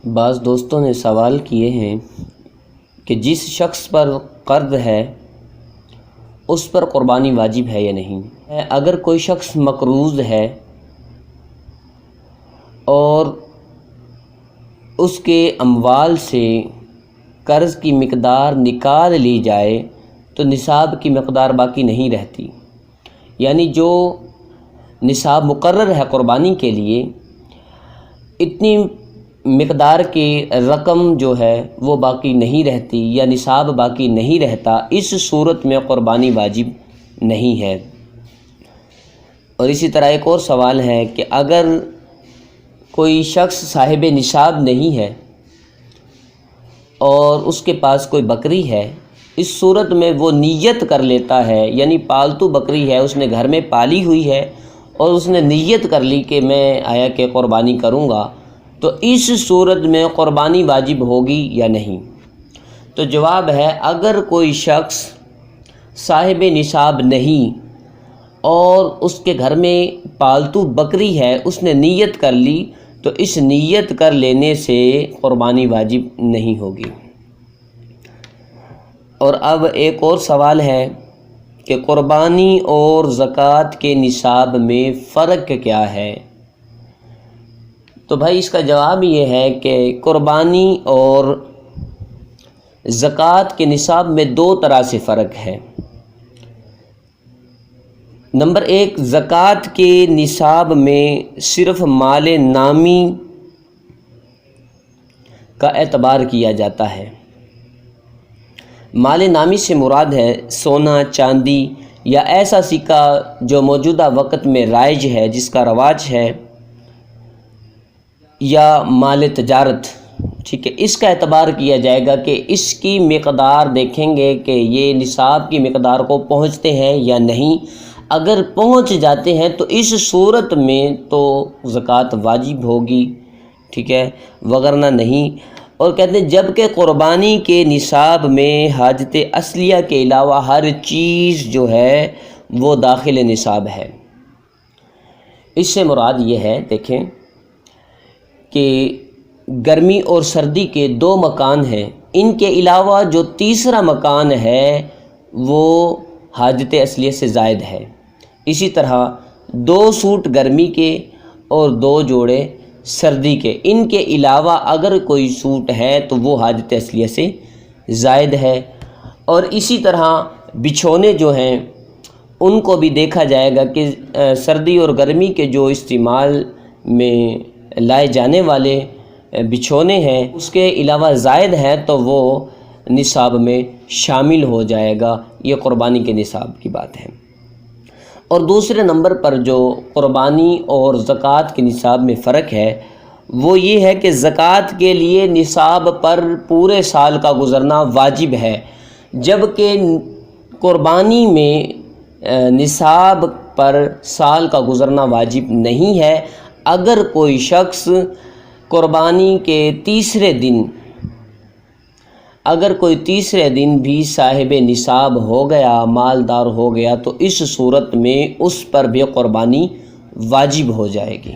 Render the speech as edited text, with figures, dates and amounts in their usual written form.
بعض دوستوں نے سوال کیے ہیں کہ جس شخص پر قرض ہے اس پر قربانی واجب ہے یا نہیں۔ اگر کوئی شخص مقروض ہے اور اس کے اموال سے قرض کی مقدار نکال لی جائے تو نصاب کی مقدار باقی نہیں رہتی، یعنی جو نصاب مقرر ہے قربانی کے لیے اتنی مقدار کی رقم جو ہے وہ باقی نہیں رہتی یا نصاب باقی نہیں رہتا، اس صورت میں قربانی واجب نہیں ہے۔ اور اسی طرح ایک اور سوال ہے کہ اگر کوئی شخص صاحب نصاب نہیں ہے اور اس کے پاس کوئی بکری ہے، اس صورت میں وہ نیت کر لیتا ہے، یعنی پالتو بکری ہے، اس نے گھر میں پالی ہوئی ہے اور اس نے نیت کر لی کہ میں آیا کہ قربانی کروں گا، تو اس صورت میں قربانی واجب ہوگی یا نہیں؟ تو جواب ہے، اگر کوئی شخص صاحب نصاب نہیں اور اس کے گھر میں پالتو بکری ہے، اس نے نیت کر لی تو اس نیت کر لینے سے قربانی واجب نہیں ہوگی۔ اور اب ایک اور سوال ہے کہ قربانی اور زکوٰۃ کے نصاب میں فرق کیا ہے؟ تو بھائی اس کا جواب یہ ہے کہ قربانی اور زکوٰۃ کے نصاب میں دو طرح سے فرق ہے۔ نمبر ایک، زکوٰۃ کے نصاب میں صرف مال نامی کا اعتبار کیا جاتا ہے۔ مال نامی سے مراد ہے سونا، چاندی یا ایسا سکہ جو موجودہ وقت میں رائج ہے، جس کا رواج ہے، یا مال تجارت، ٹھیک ہے، اس کا اعتبار کیا جائے گا کہ اس کی مقدار دیکھیں گے کہ یہ نصاب کی مقدار کو پہنچتے ہیں یا نہیں۔ اگر پہنچ جاتے ہیں تو اس صورت میں تو زکوٰۃ واجب ہوگی، ٹھیک ہے، وگرنہ نہیں۔ اور کہتے ہیں جبکہ قربانی کے نصاب میں حاجت اصلیہ کے علاوہ ہر چیز جو ہے وہ داخل نصاب ہے۔ اس سے مراد یہ ہے، دیکھیں کہ گرمی اور سردی کے دو مکان ہیں، ان کے علاوہ جو تیسرا مکان ہے وہ حاجت اصلیہ سے زائد ہے۔ اسی طرح 2 سوٹ گرمی کے اور 2 جوڑے سردی کے، ان کے علاوہ اگر کوئی سوٹ ہے تو وہ حاجت اصلیہ سے زائد ہے۔ اور اسی طرح بچھونے جو ہیں ان کو بھی دیکھا جائے گا کہ سردی اور گرمی کے جو استعمال میں لائے جانے والے بچھونے ہیں اس کے علاوہ زائد ہے تو وہ نصاب میں شامل ہو جائے گا۔ یہ قربانی کے نصاب کی بات ہے۔ اور دوسرے نمبر پر جو قربانی اور زکوٰۃ کے نصاب میں فرق ہے وہ یہ ہے کہ زکوٰۃ کے لیے نصاب پر پورے سال کا گزرنا واجب ہے، جبکہ قربانی میں نصاب پر سال کا گزرنا واجب نہیں ہے۔ اگر کوئی شخص قربانی کے تیسرے دن بھی صاحب نصاب ہو گیا، مالدار ہو گیا، تو اس صورت میں اس پر بھی قربانی واجب ہو جائے گی۔